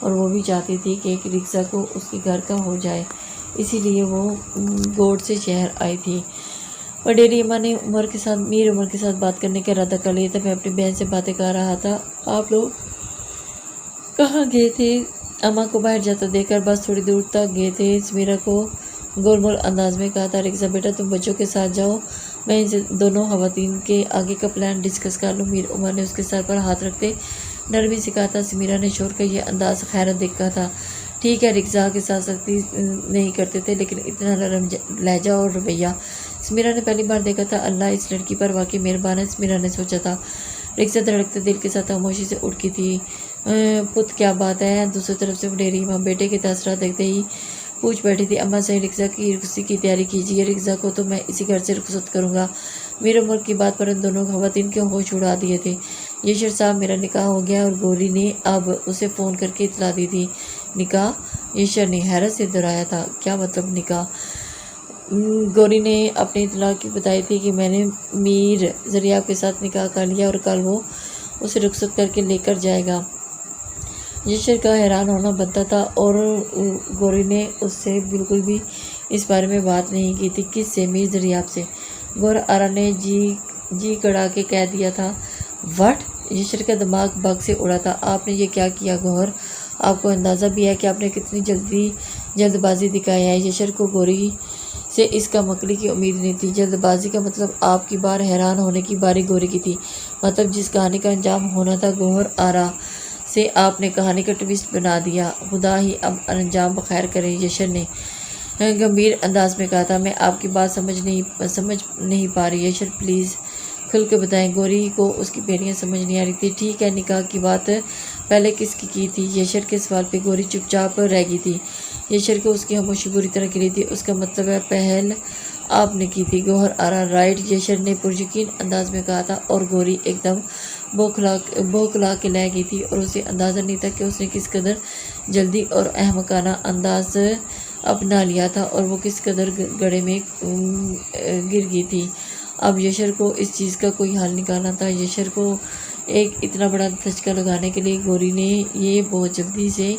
اور وہ بھی چاہتی تھی کہ ایک رکشہ کو اس کے گھر کا ہو جائے، اسی لیے وہ گوڑ سے شہر آئی تھی۔ وڈیری اماں نے میر عمر کے ساتھ بات کرنے کا ارادہ کر لیا تھا۔ میں اپنی بہن سے باتیں کر رہا تھا۔ آپ لوگ کہاں گئے تھے؟ اماں کو باہر جاتا دیکھ کر بس تھوڑی دور تک گئے تھے، سمیرا کو گول مول انداز میں کہا تھا۔ رکشہ بیٹا تم بچوں کے ساتھ جاؤ، میں ان سے دونوں خواتین کے آگے کا پلان ڈسکس کر لوں۔ میر عمر نے اس کے سر پر ہاتھ رکھتے نرمی سے کہا تھا۔ سمیرا نے شور کا یہ انداز خیرت دیکھا تھا۔ ٹھیک ہے، رکشہ کے ساتھ سختی نہیں کرتے تھے، لیکن اتنا نرم لہجہ اور رویہ سمیرا نے پہلی بار دیکھا تھا۔ اللہ اس لڑکی پر واقعی مہربان ہے، سمیرا نے سوچا تھا۔ رکشہ دھڑکتے دل کے ساتھ خاموشی سے اٹھی تھی۔ پت کیا بات ہے؟ دوسری طرف سے وڈیری اماں بیٹے کے تاثرات دیکھتے ہی پوچھ بیٹھی تھی۔ اماں صحیح رکشہ کی رخصتی کی تیاری کیجیے، رکشہ کو تو میں اسی گھر سے رخصت کروں گا۔ میر عمر کی بات پر ان دونوں خواتین کے ہوش اڑا دیے تھے۔ یشر صاحب میرا نکاح ہو گیا اور گوری نے اب اسے فون کر کے اطلاع دی تھی۔ نکاح؟ یشر نے حیرت سے دہرایا تھا۔ کیا مطلب نکاح؟ گوری نے اپنی اطلاع کی بتائی تھی کہ میں نے میر زریاب کے ساتھ نکاح کر لیا اور کل وہ اسے رخصت کر کے لے کر جائے گا۔ یشر کا حیران ہونا بنتا تھا اور گوری نے اس سے بالکل بھی اس بارے میں بات نہیں کی تھی۔ کس سے؟ میر زریاب سے۔ گور آرا نے جی کڑا کے کہہ دیا تھا۔ وٹ؟ یشر کا دماغ بگ سے اڑا تھا۔ آپ نے یہ کیا کیا گوہر؟ آپ کو اندازہ بھی ہے کہ آپ نے کتنی جلد بازی دکھائی ہے؟ یشر کو گوری سے اس کا مکڑی کی امید نہیں تھی۔ جلد بازی کا مطلب؟ آپ کی بار حیران ہونے کی باری گوری کی تھی۔ مطلب جس کہانی کا انجام ہونا تھا گوہر آرا سے آپ نے کہانی کا ٹویسٹ بنا دیا۔ خدا ہی اب انجام بخیر کرے، یشر نے گمبھیر انداز میں کہا تھا۔ میں آپ کی بات سمجھ نہیں پا رہی۔ یشر پلیز کھل کے بتائیں۔ گوری کو اس کی بیڑیاں سمجھ نہیں آ رہی تھی۔ ٹھیک ہے، نکاح کی بات پہلے کس کی تھی؟ یشر کے سوال پہ گوری چپ چاپ رہ گئی تھی۔ یشر کو اس کی خاموشی بری طرح کھلی تھی۔ اس کا مطلب ہے پہل آپ نے کی تھی؟ گوہر آرا رائٹ، یشر نے پریقین انداز میں کہا تھا، اور گوری ایک دم بوکھلا کے لہ گئی تھی اور اسے اندازہ نہیں تھا کہ اس نے کس قدر جلدی اور احمقانہ انداز اپنا لیا تھا اور وہ کس قدر گڑھے میں گر گئی تھی۔ اب یشر کو اس چیز کا کوئی حل نکالنا تھا۔ یشر کو ایک اتنا بڑا دھچکا لگانے کے لیے گوری نے یہ بہت جلدی سے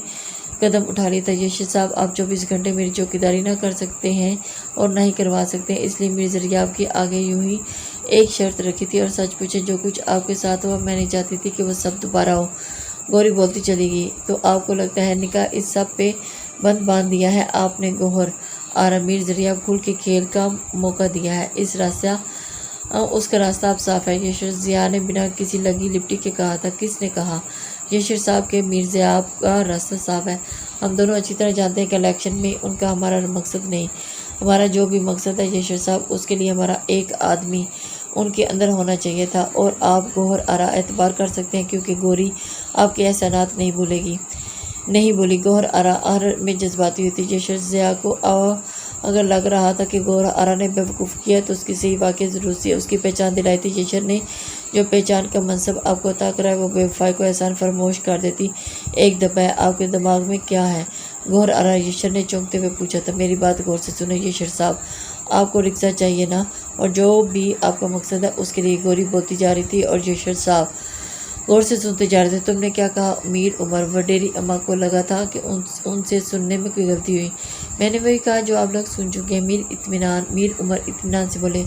قدم اٹھا لیا تھا۔ یشر صاحب، آپ 24 گھنٹے میری چوکیداری نہ کر سکتے ہیں اور نہ ہی کروا سکتے ہیں، اس لیے میر زریاب کے آگے یوں ہی ایک شرط رکھی تھی، اور سچ پوچھیں جو کچھ آپ کے ساتھ ہوا میں نہیں چاہتی تھی کہ وہ سب دوبارہ ہو۔ گوری بولتی چلی گئی۔ تو آپ کو لگتا ہے نکاح اس سب پہ بند باندھ دیا ہے آپ نے؟ گوہر آرا میر زریاب کھل کے کھیل کا موقع دیا ہے، اس کا راستہ اب صاف ہے۔ یشر ضیاء نے بنا کسی لگی لپٹی کے کہا تھا۔ کس نے کہا؟ یشر صاحب کے میر زریاب کا راستہ صاف ہے۔ ہم دونوں اچھی طرح جانتے ہیں کہ الیکشن میں ان کا ہمارا مقصد نہیں، ہمارا جو بھی مقصد ہے یشر صاحب، اس کے لیے ہمارا ایک آدمی ان کے اندر ہونا چاہیے تھا، اور آپ گوہر آرا اعتبار کر سکتے ہیں کیونکہ گوری آپ کے احسانات نہیں بولی۔ گوہر آرا ہر میں جذباتی ہوئی تھی۔ یشر ضیاء کو اگر لگ رہا تھا کہ گوہر آرا نے بیوقوف کیا تو اس کی صحیح واقعی ضرورت سے اس کی پہچان دلائی تھی۔ یشر نے جو پہچان کا منصب آپ کو عطا کرا ہے وہ بے وفائی کو احسان فراموش کر دیتی ایک دفعہ ہے۔ آپ کے دماغ میں کیا ہے گوہر آرا؟ یشر نے چونکتے ہوئے پوچھا تھا۔ میری بات غور سے سنیں یشر صاحب، آپ کو رکشہ چاہیے نا، اور جو بھی آپ کا مقصد ہے اس کے لیے۔ گوری بولتی جا رہی تھی اور یشر صاحب غور سے سنتے جا رہے تھے۔ تم نے کیا کہا؟ میر عمر وڈیری اماں کو لگا تھا کہ ان سے سننے میں کوئی غلطی ہوئی۔ میں نے وہی کہا جو آپ لوگ سن چکے ہیں۔ میر عمر اطمینان سے بولے۔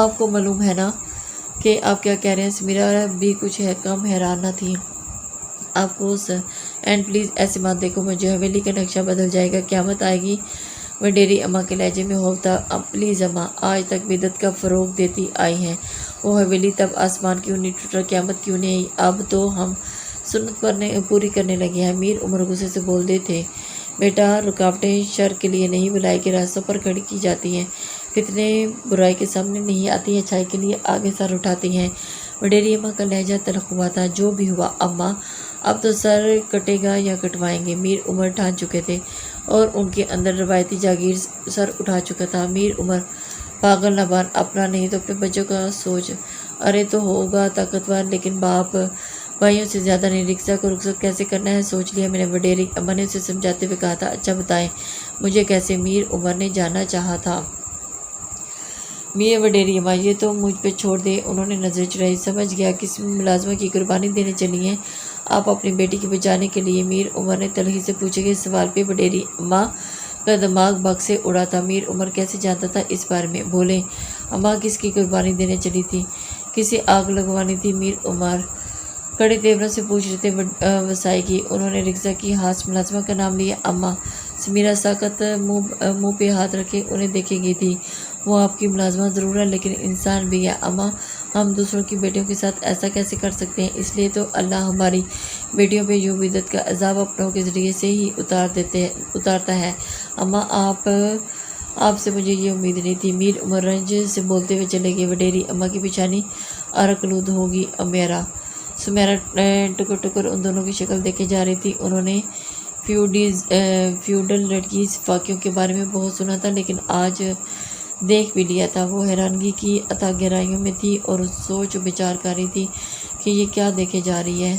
آپ کو معلوم ہے نا کہ آپ کیا کہہ رہے ہیں؟ سمیرا بھی کچھ کم حیران نہ تھی۔ آپ کو اینڈ پلیز ایسے مت دیکھو، مجھے حویلی کا نقشہ بدل جائے گا، قیامت آئے گی۔ وڈیری اماں کے لہجے میں خوف تھا۔ پلیز اماں، آج تک بدعت کا فروغ دیتی آئی ہیں، وہ حویلی تب آسمان کیوں نہیں ٹوٹا، قیامت کیوں نہیں آئی؟ اب تو ہم سنت پوری کرنے لگے ہیں۔ میر عمر غصے سے بولتے تھے۔ بیٹا، رکاوٹیں شر کے لیے نہیں بھلائی کے راستوں پر کھڑی کی جاتی ہیں، فتنے برائی کے سامنے نہیں آتی، اچھائی کے لیے آگے سر اٹھاتی ہیں۔ وڈیری اماں کا لہجہ تلخ ہوا تھا۔ جو بھی ہوا اماں، اب تو سر کٹے گا یا کٹوائیں گے؟ میر عمر ٹھان چکے تھے اور ان کے اندر روایتی جاگیر سر اٹھا چکا تھا۔ میر عمر پاگل نہ بن، اپنا نہیں تو اپنے بچوں کا سوچ۔ ارے تو ہوگا طاقتور، لیکن باپ بھائیوں سے زیادہ نہیں۔ رکشہ کو رخصت کیسے کرنا ہے سوچ لیا میں نے، وڈیری اماں نے اسے سمجھاتے ہوئے کہا تھا۔ اچھا بتائیں مجھے کیسے؟ میر عمر نے جاننا چاہا تھا۔ وڈیری اماں، یہ تو مجھ پہ چھوڑ دے۔ انہوں نے نظر چڑھائی۔ سمجھ گیا کس ملازمہ کی قربانی دینے چلی ہیں آپ اپنی بیٹی کے بچانے کے لیے؟ میر عمر نے تلخی سے پوچھے گئے سوال پہ وڈیری اماں کا دماغ بگ سے اڑا تھا۔ میر عمر کیسے جانتا تھا اس بارے میں؟ بولے، اماں کس کی قربانی دینے چلی تھی؟ کسی آگ لگوانی تھی؟ میر عمر کڑے تیوروں سے پوچھ رہے تھے وسائی کی۔ انہوں نے رکزا کی خاص ملازمہ کا نام لیا۔ اماں سمیرہ ساکت منہ پہ ہاتھ رکھے انہیں دیکھے گئی تھی۔ وہ آپ کی ملازمہ ضرور ہے لیکن انسان بھی ہے۔ اماں ہم دوسروں کی بیٹیوں کے ساتھ ایسا کیسے کر سکتے ہیں؟ اس لیے تو اللہ ہماری بیٹیوں پہ یوں بدعت کا عذاب اپنوں کے ذریعے سے ہی اتارتا ہے۔ اماں آپ سے مجھے یہ امید نہیں تھی۔ میر عمر رنج سے بولتے ہوئے چلے گئے۔ وڈیری اماں کی پیشانی عرق آلود ہوگی۔ سمیرا ٹکر ٹکر ان دونوں کی شکل دیکھے جا رہی تھی۔ انہوں نے فیوڈل لڑکی فاقیوں کے بارے میں بہت سنا تھا لیکن آج دیکھ بھی لیا تھا۔ وہ حیرانگی کی اتھاہ گہرائیوں میں تھی اور سوچ بچار کر رہی تھی کہ یہ کیا دیکھے جا رہی ہے۔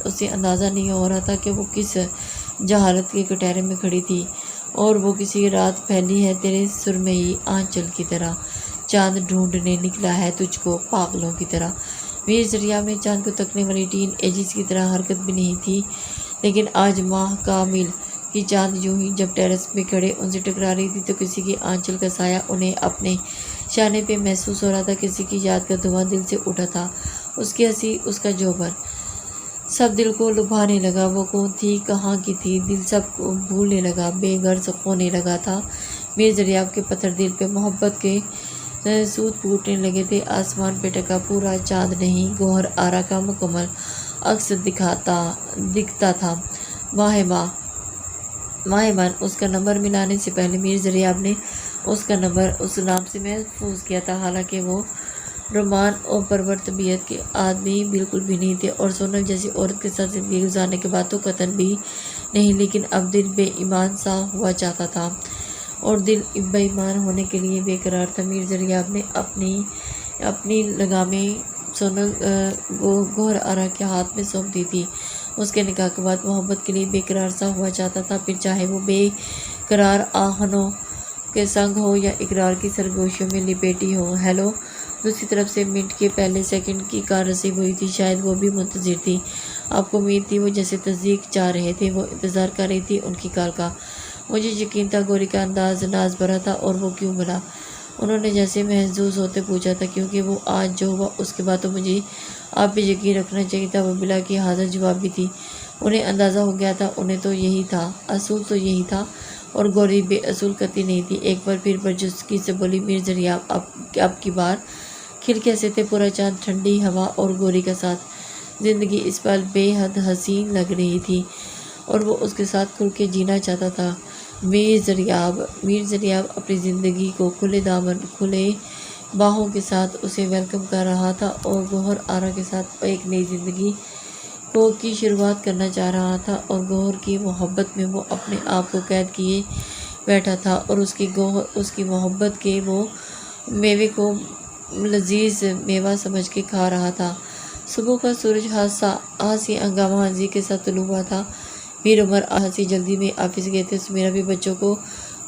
اسے اندازہ نہیں ہو رہا تھا کہ وہ کس جہالت کے کٹہرے میں کھڑی تھی اور وہ کسی رات پھیلی ہے تیرے سرمئی آنچل کی طرح۔ چاند ڈھونڈنے نکلا ہے تجھ کو پاگلوں کی طرح۔ میر ذریعہ میں چاند کو تکنے والی ٹین ایجز کی طرح حرکت بھی نہیں تھی لیکن آج ماہ کامل کی چاند یوں ہی جب ٹیرس پہ کھڑے ان سے ٹکرا رہی تھی تو کسی کی آنچل کا سایہ انہیں اپنے شانے پہ محسوس ہو رہا تھا۔ کسی کی یاد کا دھواں دل سے اٹھا تھا، اس کی ہنسی، اس کا جوہر سب دل کو لبھانے لگا۔ وہ کون تھی، کہاں کی تھی، دل سب کو بھولنے لگا، بے غرض کھونے لگا تھا۔ میر ذریعہ کے پتھر دل پہ محبت کے سوت پھوٹنے لگے تھے۔ آسمان پہ ٹکا پورا چاند نہیں، گوہر آرا کا مکمل عکس دکھتا تھا۔ ماہ من اس کا نمبر ملانے سے پہلے میر ذریعہ نے اس کا نمبر اس نام سے محفوظ کیا تھا۔ حالانکہ وہ رومان اور پرور طبیعت کے آدمی بالکل بھی نہیں تھے اور سونل جیسی عورت کے ساتھ زندگی گزارنے کے بعد تو قطعاً بھی نہیں، لیکن اب دل بے ایمان سا ہوا چاہتا تھا اور دل بے ایمان ہونے کے لیے بے قرار تھا۔ میر ذریعہ نے اپنی لگامیں سونل گوہر آرا کے ہاتھ میں سونپ دی تھی۔ اس کے نکاح کے بعد محبت کے لیے بے قرار سا ہوا چاہتا تھا، پھر چاہے وہ بے قرار آہنوں کے سنگ ہو یا اقرار کی سرگوشیوں میں لپیٹی ہو۔ ہیلو، دوسری طرف سے منٹ کے پہلے سیکنڈ کی کال رسیو ہوئی تھی۔ شاید وہ بھی منتظر تھی۔ آپ کو امید تھی؟ وہ جیسے تصدیق چاہ رہے تھے۔ وہ انتظار کر رہی تھی ان کی کال کا۔ مجھے یقین تھا گوری کا انداز ناز بھرا تھا۔ اور وہ کیوں بھلا؟ انہوں نے جیسے محظوظ ہوتے پوچھا تھا۔ کیونکہ وہ آج جو ہوا اس کے بعد تو مجھے آپ پہ یقین رکھنا چاہیے تھا۔ وہ بلا کی حاضر جواب بھی تھی۔ انہیں اندازہ ہو گیا تھا، انہیں تو یہی تھا، اصول تو یہی تھا اور گوری بے اصول قطعی نہیں تھی۔ ایک بار پھر برجستگی سے بولی میر ذریعہ، اب کی بار کھل کیسے تھے؟ پورا چاند، ٹھنڈی ہوا اور گوری کا ساتھ۔ زندگی اس پل بے حد حسین لگ رہی تھی اور وہ اس کے ساتھ کھل کے جینا چاہتا تھا۔ میر ذریعہ اپنی زندگی کو کھلے دامن، کھلے باہوں کے ساتھ اسے ویلکم کر رہا تھا اور گوہر آرا کے ساتھ ایک نئی زندگی کی شروعات کرنا چاہ رہا تھا اور گوہر کی محبت میں وہ اپنے آپ کو قید کیے بیٹھا تھا اور اس کی محبت کے وہ میوے کو لذیذ میوہ سمجھ کے کھا رہا تھا۔ صبح کا سورج ہنسی ہنگامہ ہنسی کے ساتھ طلوع ہوا تھا۔ میر عمر ہنسی جلدی میں آفس گئے تھے۔ سمیرہ بھی بچوں کو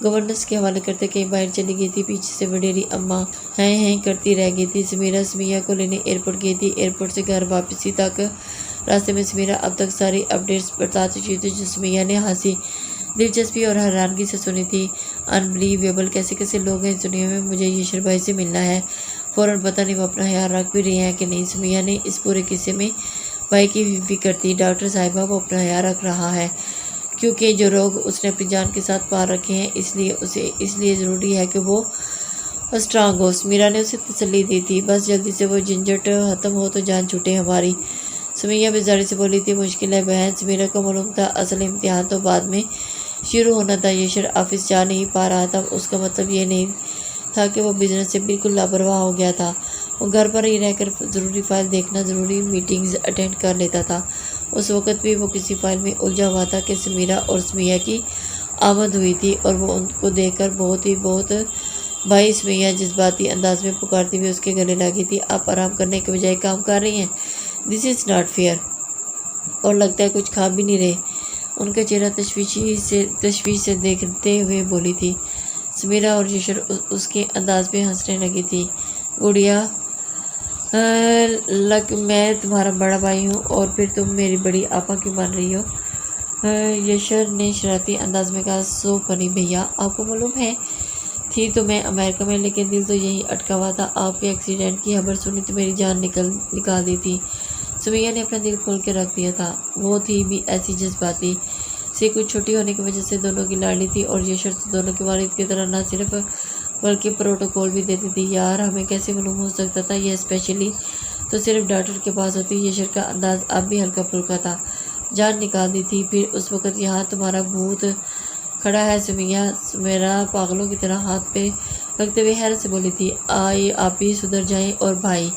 گورننس کے حوالے کرتے کہیں باہر چلی گئی تھی۔ پیچھے سے وڈیری اماں ہیں کرتی رہ گئی تھی۔ سمیرہ سمیہ کو لینے ایئرپورٹ گئی تھی۔ ایئرپورٹ سے گھر واپسی تک راستے میں سمیرہ اب تک ساری اپڈیٹس بتاتی چکی تھی جو سمیہ نے ہنسی دلچسپی اور حیرانگی سے سنی تھی۔ انبلیویبل، کیسے لوگ ہیں اس دنیا میں، مجھے یشر بھائی سے ملنا ہے فوراً، پتہ نہیں وہ اپنا خیال رکھ بھی رہی ہیں کہ نہیں۔ سمیہ نے اس پورے قصے میں بھائی کی فکر تھی۔ ڈاکٹر صاحبہ وہ اپنا خیال رکھ رہا ہے کیونکہ جو روگ اس نے اپنی جان کے ساتھ پال رکھے ہیں اس لیے ضروری ہے کہ وہ اسٹرانگ ہو۔ سمیرہ نے اسے تسلی دی تھی۔ بس جلدی سے وہ جھنجھٹ ختم ہو تو جان چھوٹے ہماری۔ سمیہ بیزاری سے بولی تھی۔ مشکل ہے بہن، سمیرہ کو معلوم تھا اصل امتحان تو بعد میں شروع ہونا تھا۔ یشر آفس جا نہیں پا رہا تھا، اس کا مطلب یہ نہیں تھا کہ وہ بزنس سے بالکل لاپرواہ ہو گیا تھا۔ وہ گھر پر ہی رہ کر ضروری فائل دیکھنا، ضروری میٹنگز اٹینڈ کر لیتا تھا۔ اس وقت بھی وہ کسی فائل میں الجھا ہوا تھا کہ سمیرہ اور سمیہ کی آمد ہوئی تھی اور وہ ان کو دیکھ کر بہت بھائی سمیہ جذباتی انداز میں پکارتی ہوئی اس کے گلے لگی تھی۔ آپ آرام کرنے کے بجائے کام کر رہی ہیں، دس از ناٹ فیئر، اور لگتا ہے کچھ کھا بھی نہیں رہے۔ ان کا چہرہ تشویش سے دیکھتے ہوئے بولی تھی سمیرہ اور یشر اس کے انداز پہ ہنسنے لگی تھی۔ گڑیا لگ میں تمہارا بڑا بھائی ہوں اور پھر تم میری بڑی آپا کیوں بن رہی ہو؟ یشر نے شرارتی انداز میں کہا، سو فنی بھیا، آپ کو معلوم ہے تھی تو میں امریکہ میں، لیکن دل تو یہی اٹکا ہوا تھا۔ آپ کے ایکسیڈنٹ کی خبر سنی تو میری جان نکال دی تھی۔ سمیہ نے اپنا دل کھول کے رکھ دیا تھا۔ وہ تھی بھی ایسی جذباتی سے کچھ چھوٹی ہونے کی وجہ سے دونوں کی لاڈلی تھی، اور یشر تو دونوں کے والد کی طرح نہ صرف بلکہ پروٹوکول بھی دیتی تھی۔ یار ہمیں کیسے معلوم ہو سکتا تھا؟ یہ اسپیشلی تو صرف ڈاکٹر کے پاس ہوتی۔ یشر کا انداز اب بھی ہلکا پھلکا تھا۔ جان نکال دی تھی؟ پھر اس وقت یہاں تمہارا بھوت کھڑا ہے؟ سمیہ میرا پاگلوں کی طرح ہاتھ پہ رکھتے ہوئے حیرت سے بولی تھی۔ آئے آپ بھی سدھر جائیں، اور بھائی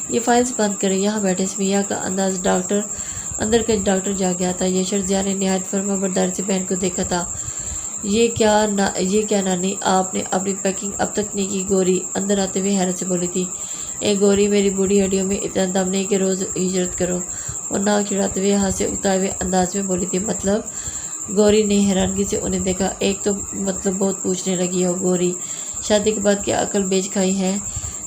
یہ فائلز بند کریں، یہاں بیٹھے۔ سمیہ کا انداز اندر کا ڈاکٹر جا گیا تھا۔ یشر ضیاء نے نہایت فرما برداری سے بہن کو دیکھا تھا۔ یہ کیا نانی، آپ نے اپنی پیکنگ اب تک نہیں کی؟ گوری اندر آتے ہوئے حیرت سے بولی تھی۔ اے گوری، میری بوڑھی ہڈیوں میں اتنا دم نہیں کہ روز ہجرت کرو، اور ناک چڑھاتے ہوئے ہاتھ سے اگتائے ہوئے انداز میں بولی تھی۔ مطلب؟ گوری نے حیرانگی سے انہیں دیکھا۔ ایک تو مطلب بہت پوچھنے لگی ہو گوری، شادی کے بعد کیا عقل بیچ کھائی ہے؟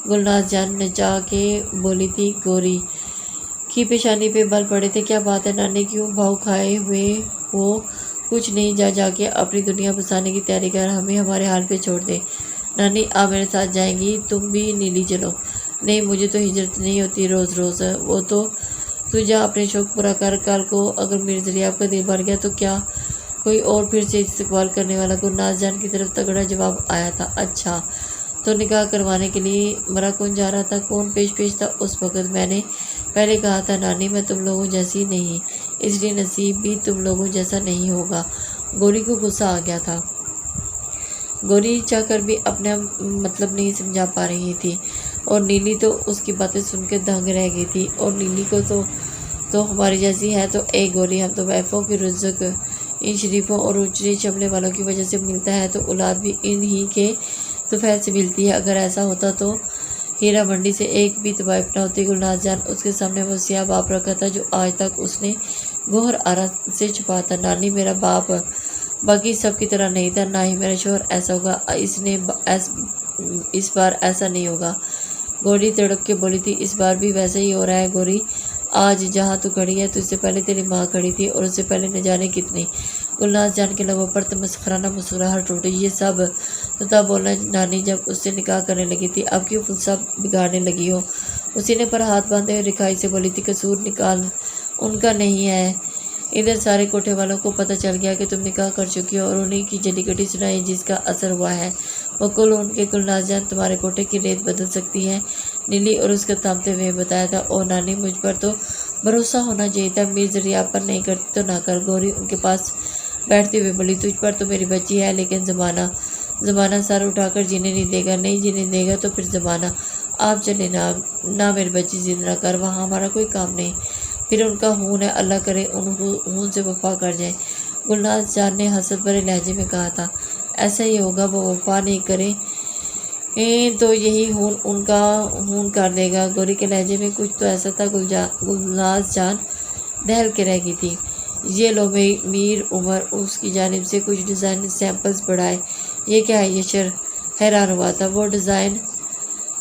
گلناز جان نچا کے بولی تھی۔ گوری کی پیشانی پہ بل پڑے تھے۔ کیا بات ہے نانی، کیوں بھاؤ کھائے ہوئے ہو؟ کچھ نہیں، جا کے اپنی دنیا بسانے کی تیاری کر، ہمیں ہمارے حال پہ چھوڑ دے۔ نانی آپ میرے ساتھ جائیں گی؟ تم بھی نیلی چلو۔ نہیں، مجھے تو ہجرت نہیں ہوتی روز۔ وہ تو جا اپنے شوق پورا کر۔ کل کو اگر مرزا ریاب کا دل بھر گیا تو کیا کوئی اور پھر سے استقبال کرنے والا؟ گلناز جان کی طرف تگڑا جواب آیا تھا۔ اچھا تو نکاح کروانے کے لیے مرا کون جا رہا تھا؟ کون پیش تھا اس وقت؟ میں نے پہلے کہا تھا نانی، میں تم لوگوں جیسی نہیں، اس لیے نصیب بھی تم لوگوں جیسا نہیں ہوگا۔ گوری کو غصہ آ گیا تھا۔ گوری چاہ کر بھی اپنا مطلب نہیں سمجھا پا رہی تھی، اور نیلی تو اس کی باتیں سن کے دنگ رہ گئی تھی۔ اور نیلی کو تو ہماری جیسی ہے تو اے گوری، ہم تو ویفوں کی رزق ان شریفوں اور اونچی چمڑے والوں کی وجہ سے ملتا ہے، تو اولاد بھی ان ہی کے طفیل سے ملتی ہے۔ اگر ایسا ہوتا تو ہیرا منڈی سے ایک بھی طوائف نہ ہوتی۔ گلناز جان اس کے سامنے وہ سیاہ باپ رکھا تھا جو آج تک اس نے گوہر آرا سے چھپا تھا۔ نانی میرا باپ باقی سب کی طرح نہیں تھا، نہ ہی میرا شوہر ایسا ہوگا، اس بار ایسا نہیں ہوگا۔ گوری تڑپ کے بولی تھی۔ اس بار بھی ویسا ہی ہو رہا ہے گوری، آج جہاں تو کھڑی ہے تو اس سے پہلے تیری ماں کھڑی تھی، اور اس سے پہلے نہ جانے کتنی۔ گلناز جان کے لبوں پر تمسخرانہ مسکراہٹ ٹوٹی۔ یہ سب تو تب بولنا نانی جب اس سے نکاح کرنے لگی تھی، اب کیوں فلسفہ بگاڑنے لگی ہو؟ اسی نے پر ہاتھ باندھے ہوئے رکھائی سے بولی تھی۔ قصور نکال ان کا نہیں ہے، ادھر سارے کوٹھے والوں کو پتہ چل گیا کہ تم نکاح کر چکی ہو، اور انہیں کی جلی کٹی سنائی جس کا اثر ہوا ہے وہ کل ان کے۔ گلناز جان تمہارے کوٹھے کی ریت بدل سکتی ہے، نیلی اور اس کا تھامتے ہوئے بتایا تھا۔ او نانی، مجھ پر تو بھروسہ ہونا چاہیے تھا، مرزا ریاب پر نہیں کرتی تو نہ کر۔ گوری ان کے پاس بیٹھتے ہوئے بولی، تجھ پر تو میری بچی ہے، لیکن زمانہ سر اٹھا کر جینے نہیں دے گا۔ نہیں جینے دے گا تو پھر زمانہ آپ چلے نہ میری بچی ضد نہ کر، وہاں ہمارا کوئی کام نہیں، پھر ان کا خون ہے، اللہ کرے ان خون سے وفا کر جائیں۔ گلناز جان نے حسد بھرے لہجے میں کہا تھا۔ ایسا ہی ہوگا، وہ وفا نہیں کرے تو یہی خون ان کا خون کر دے گا۔ گوری کے لہجے میں کچھ تو ایسا تھا گلناز جان دہل کے رہ گئی تھی۔ یہ لو میر عمر اس کی جانب سے کچھ ڈیزائن سیمپلز بڑھائے۔ یہ کیا ہے؟ یشر حیران ہوا تھا۔ وہ ڈیزائن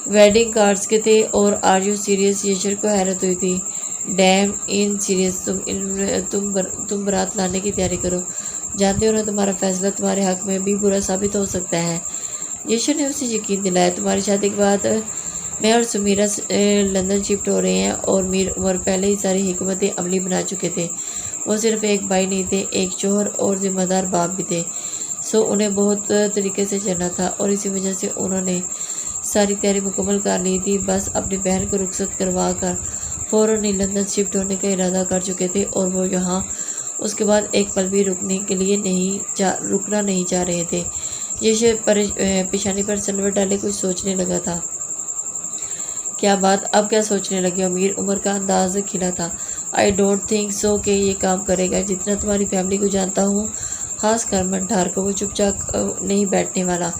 ویڈنگ کارڈز کے تھے۔ اور آر یو سیریس؟ یشر کو حیرت ہوئی تھی۔ ڈیم ان سیریس، تم برات لانے کی تیاری کرو، جانتے ہو نا تمہارا فیصلہ تمہارے حق میں بھی برا ثابت ہو سکتا ہے۔ یشر نے اسے یقین دلایا۔ تمہاری شادی کے بعد میں اور سمیرہ لندن شفٹ ہو رہے ہیں، اور میر عمر پہلے ہی ساری حکمتیں عملی بنا چکے تھے۔ وہ صرف ایک بھائی نہیں تھے، ایک شوہر اور ذمہ دار باپ بھی تھے، سو انہیں بہت طریقے سے چلنا تھا، اور اسی وجہ سے انہوں نے ساری تیاری مکمل کر لی تھی۔ بس اپنی بہن کو رخصت کروا کر فوراً ہی لندن شفٹ ہونے کا ارادہ کر چکے تھے، اور وہ یہاں اس کے بعد ایک پل بھی رکنا نہیں چاہ رہے تھے۔ یشر پیشانی پر سلوٹ ڈالے کچھ سوچنے لگا تھا۔ کیا بات؟ اب کیا سوچنے لگے ہو؟ میر عمر کا انداز کھلا تھا۔ آئی ڈونٹ تھنک سو کہ یہ کام کرے گا۔ جتنا تمہاری فیملی کو جانتا ہوں، خاص کر منٹھار کو، وہ چپ چاپ نہیں بیٹھنے والا۔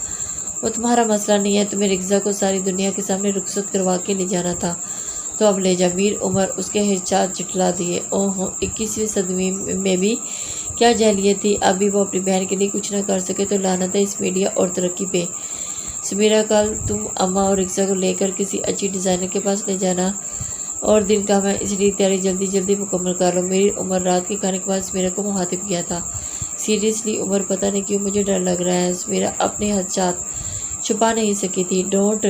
وہ تمہارا مسئلہ نہیں ہے، تمہیں رگزا کو ساری دنیا کے سامنے رخصت کروا کے لے جانا تھا، تو اب لے جا۔ میر عمر اس کے ہچات جھٹلا دیے۔ اوہ، 21ویں صدی میں بھی کیا جاہلیت تھی! اب بھی وہ اپنی بہن کے لیے کچھ نہ کر سکے تو لعنت ہے اس میڈیا اور ترقی پہ۔ سمیرہ کل تم اماں اور رکشا کو لے کر کسی اچھی ڈیزائنر کے پاس لے جانا، اور دن کا میں اس لیے تیاری جلدی جلدی مکمل کر لو۔ میری عمر رات کے کھانے کے بعد سمیرہ کو مخاطب کیا تھا۔ سیریسلی عمر، پتہ نہیں کیوں مجھے ڈر لگ رہا ہے۔ سمیرہ اپنے خدشات چھپا نہیں سکی تھی۔ ڈونٹ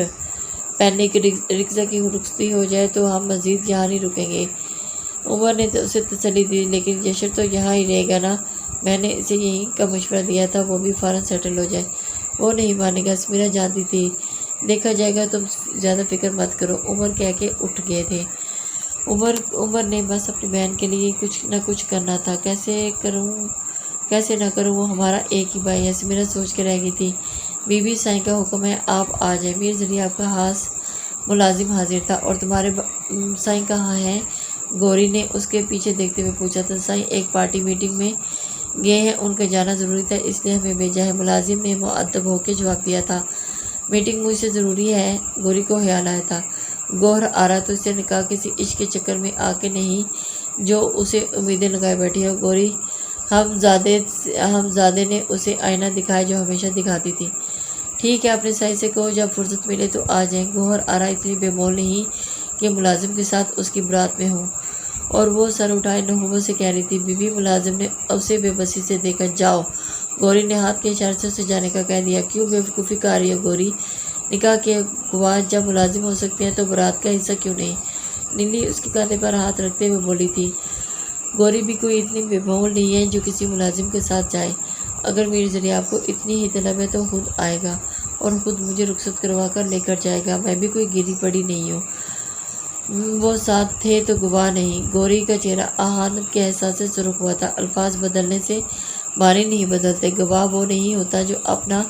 پینک، رکشا کی رخصتی ہو جائے تو ہم مزید یہاں نہیں رکیں گے۔ عمر نے اسے تسلی دی، لیکن یشر تو یہاں ہی رہے گا نا؟ میں نے اسے یہیں کا مشورہ دیا تھا، وہ بھی فوراً سیٹل ہو جائے۔ وہ نہیں مانے گا، سمیرہ جانتی تھی۔ دیکھا جائے گا، تم زیادہ فکر مت کرو، عمر کہہ کے اٹھ گئے تھے۔ عمر نے بس اپنی بہن کے لیے کچھ نہ کچھ کرنا تھا۔ کیسے نہ کروں، وہ ہمارا ایک ہی بھائی ہے۔ سمیرہ سوچ کے رہ گئی تھی۔ بی بی سائیں کا حکم ہے، آپ آ جائیں۔ میر ذریعہ کا خاص ملازم حاضر تھا۔ اور تمہارے سائیں کہاں ہیں؟ گوری نے اس کے پیچھے دیکھتے ہوئے پوچھا تھا۔ سائیں ایک پارٹی میٹنگ میں گئے ہیں، ان کا جانا ضروری تھا، اس لیے ہمیں بھیجا ہے، ملازم نے مؤدب ہو کے جواب دیا تھا۔ میٹنگ مجھ سے ضروری ہے؟ گوری کو خیال آیا تھا گوہر آ رہا تو اس سے نکاح کسی عشق کے چکر میں آ کے نہیں جو اسے امیدیں لگائے بیٹھی ہو۔ گوری ہم زادے نے اسے آئینہ دکھایا جو ہمیشہ دکھاتی تھی۔ ٹھیک ہے، اپنے سائیں سے کہو جب فرصت ملے تو آ جائیں۔ گوہر آرا اتنی بے مول نہیں کہ ملازم کے ساتھ اس کی برات میں ہوں، اور وہ سر اٹھائے نحومت سے کہہ رہی تھی۔ بی بی ملازم نے اسے بے بسی سے دیکھا۔ جاؤ، گوری نے ہاتھ کے اشارے سے اسے جانے کا کہہ دیا۔ کیوں بیوقوفی کر رہی ہو گوری؟ نکاح کے گواہ جب ملازم ہو سکتے ہیں تو برات کا حصہ کیوں نہیں؟ نیلی اس کے کاندھے پر ہاتھ رکھتے ہوئے بولی تھی۔ گوری بھی کوئی اتنی بے مول نہیں ہے جو کسی ملازم کے ساتھ جائے۔ اگر میر ذریعہ آپ کو اتنی ہی طلب ہے تو خود آئے گا اور خود مجھے رخصت کروا کر لے کر جائے گا، میں بھی کوئی گری پڑی نہیں ہوں۔ وہ ساتھ تھے تو گواہ نہیں۔ گوری کا چہرہ اہانت کے احساس سے سرخ ہوا تھا۔ الفاظ بدلنے سے معنی نہیں بدلتے۔ گواہ وہ نہیں ہوتا جو اپنا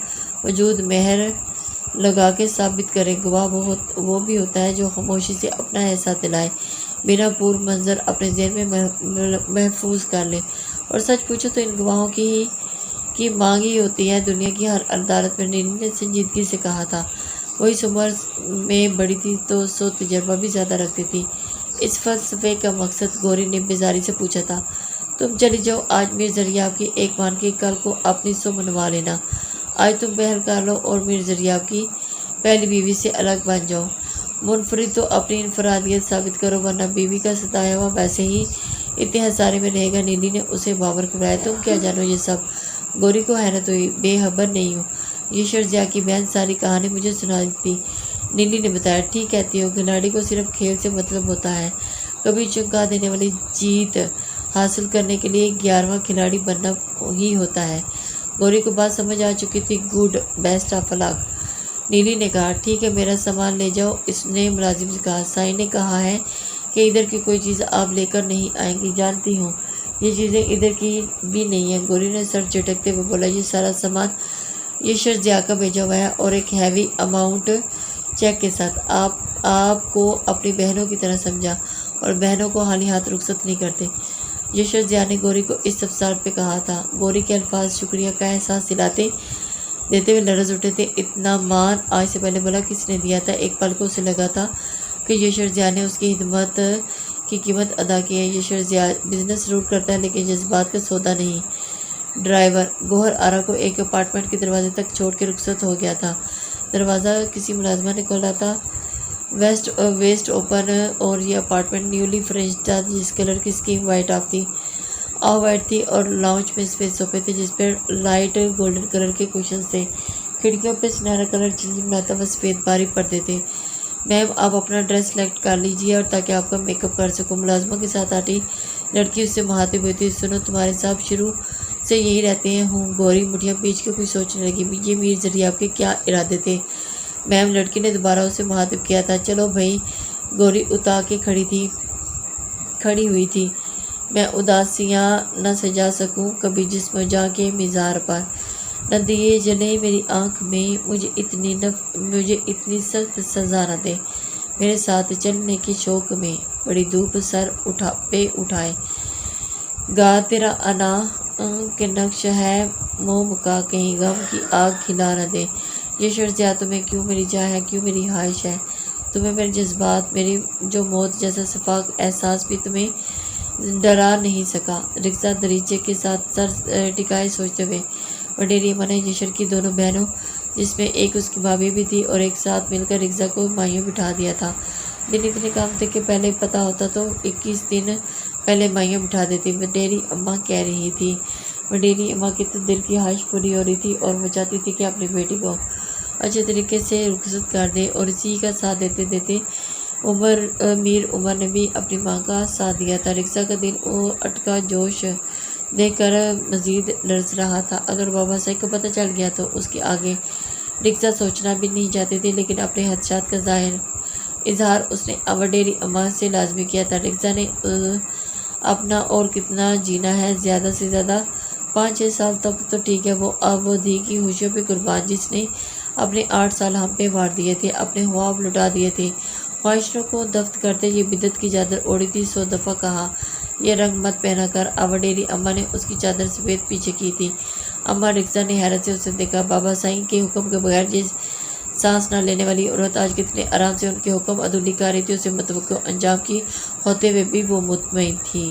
وجود مہر لگا کے ثابت کرے، گواہ وہ بھی ہوتا ہے جو خاموشی سے اپنا احساس دلائے، بنا پور منظر اپنے ذہن میں محفوظ کر لے۔ اور سچ پوچھو تو ان گواہوں کی مانگ ہی ہوتی ہے دنیا کی ہر عدالت میں۔ نیلی نے سنجیدگی سے کہا تھا۔ وہ اس عمر میں بڑی تھی تو سو تجربہ بھی زیادہ رکھتی تھی۔ اس فلسفے کا مقصد گوری نے بیزاری سے پوچھا تھا۔ تم چلی جاؤ، آج میر ذریعہ آپ کی ایک مان کے کل کو اپنی سو منوا لینا۔ آج تم پہل کر لو اور میر ذریعہ آپ کی پہلی بیوی سے الگ بن جاؤ۔ منفرد تو اپنی انفرادیت ثابت کرو، ورنہ بیوی کا ستایا ہوا ویسے ہی اتنے ہزارے میں رہے گا۔ نیلی نے اسے باور کرایا۔ تم کیا جانو یہ سب؟ گوری کو حیرت ہوئی۔ بے خبر نہیں ہوں، یشر ضیاء کی بہن ساری کہانی مجھے سنا دی تھی، نیلی نے بتایا۔ ٹھیک کہتی ہو، کھلاڑی کو صرف کھیل سے مطلب ہوتا ہے، کبھی چونکا دینے والی جیت حاصل کرنے کے لیے 11واں کھلاڑی بننا ہی ہوتا ہے۔ گوری کو بات سمجھ آ چکی تھی۔ گڈ، بیسٹ آف لک، نیلی نے کہا۔ ٹھیک ہے، میرا سامان لے جاؤ، اس نے ملازم سے کہا۔ سائیں نے کہا ہے کہ ادھر کی کوئی چیز آپ لے کر نہیں آئیں گی، جانتی ہوں یہ چیزیں ادھر کی بھی نہیں ہیں۔ گوری نے سر جھٹکتے ہوئے بولا، یہ سارا سامان یشر ضیاء کا بھیجا ہوا ہے، اور ایک ہیوی اماؤنٹ چیک کے ساتھ۔ آپ کو اپنی بہنوں کی طرح سمجھا، اور بہنوں کو خالی ہاتھ رخصت نہیں کرتے، یشر ضیاء نے گوری کو اس تفصیل پہ کہا تھا۔ گوری کے الفاظ شکریہ کا احساس دیتے ہوئے لرز اٹھے تھے۔ اتنا مان آج سے پہلے بھلا کس نے دیا تھا؟ ایک پل کو اسے لگا تھا کہ یشر ضیاء نے اس کی خدمت کی قیمت ادا کی ہے۔ یشر ضیاء بزنس ضرور کرتا ہے لیکن جذبات کا سودا نہیں۔ ڈرائیور گوہر آرا کو ایک اپارٹمنٹ کے دروازے تک چھوڑ کے رخصت ہو گیا تھا۔ دروازہ کسی ملازمہ نے کھولا تھا۔ ویسٹ اوپن، اور یہ اپارٹمنٹ نیولی فرنشڈ تھا، جس کلر کی اسکیم وائٹ تھی، اور لاؤنج میں سفید صوفے تھے جس پر لائٹ گولڈن کلر کے کوشنز تھے۔ کھڑکیوں پہ سنہرا کلر چمچماتا ہوا سفید باری پردے تھے۔ میم، آپ اپنا ڈریس سلیکٹ کر لیجیے اور تاکہ آپ کا میک اپ کر سکوں، ملازمہ کے ساتھ آتی لڑکی اس سے مخاطب ہوئی تھی۔ سنو، تمہارے صاحب شروع سے یہی رہتے ہیں ہوں؟ گوری مٹھیاں پیچ کے کچھ سوچنے لگی۔ یہ میر ذریعہ آپ کے کیا ارادے تھے؟ میم، لڑکی نے دوبارہ اسے مخاطب کیا تھا۔ چلو بھائی، گوری اتا کے کھڑی ہوئی تھی۔ میں اداسیاں نہ سجا سکوں کبھی جسم و جاں کے مزار پر، نہ دیے جلیں میری آنکھ میں، مجھے اتنی سخت سزا نہ دے، میرے ساتھ چلنے کے شوق میں بڑی دھوپ سر پہ اٹھائے گا، تیرا انا کے نقش ہے موم کا، کہیں غم کی آگ کھلا نہ دے۔ یشر ضیاء، تمہیں کیوں میری چاہ ہے، کیوں میری خواہش ہے، تمہیں میرے جذبات، میری جو موت جیسا شفاق احساس بھی تمہیں ڈرا نہیں سکا۔ رکشا دریچے کے ساتھ سر ٹکائے سوچتے ہوئے وڈیری اماں نے یشر کی دونوں بہنوں جس میں ایک اس کی بھابھی بھی تھی اور ایک ساتھ مل کر رکسا کو مائیوں بٹھا دیا تھا۔ دن اتنے کام تھے کہ پہلے پتہ ہوتا تو 21 دن پہلے مائیوں بٹھا دیتی۔ وڈیری اماں کہہ رہی تھی۔ وڈیری اماں کی تو دل کی خواہش پوری ہو رہی تھی اور وہ چاہتی تھی کہ اپنی بیٹی کو اچھے طریقے سے رخصت کر دے، اور اسی کا ساتھ دیتے دیتے میر عمر نے بھی اپنی ماں کا ساتھ دیا تھا۔ رکسا کا دل اٹکا جوش دیکھ کر مزید لرز رہا تھا۔ اگر بابا صاحب کو پتہ چل گیا تو اس کے آگے رکسا سوچنا بھی نہیں چاہتی تھی، لیکن اپنے خدشات کا اظہار اس نے وڈیری اماں سے لازمی کیا تھا۔ رکسا نے اپنا اور کتنا جینا ہے، زیادہ سے زیادہ 5-6 سال تک تو ٹھیک ہے، وہ اب دھی کی خوشیوں پہ قربان جس نے اپنے 8 سال ہم پہ وار دیے تھے، اپنے خواب لٹا دیے تھے، خواہشوں کو دفن کرتے یہ بدعت کی چادر اوڑھی تھی۔ 100 دفعہ کہا یہ رنگ مت پہنا کر۔ وڈیری اماں نے اس کی چادر سفید پیچھے کی تھی۔ اماں رکسا نے حیرت سے اسے دیکھا۔ بابا صاحب کے حکم کے بغیر یہ سانس نہ لینے والی عورت آج کتنے آرام سے ان کے حکم عدولی کر رہی تھی، اسے متوقع انجام کی ہوتے ہوئے بھی وہ مطمئن تھی۔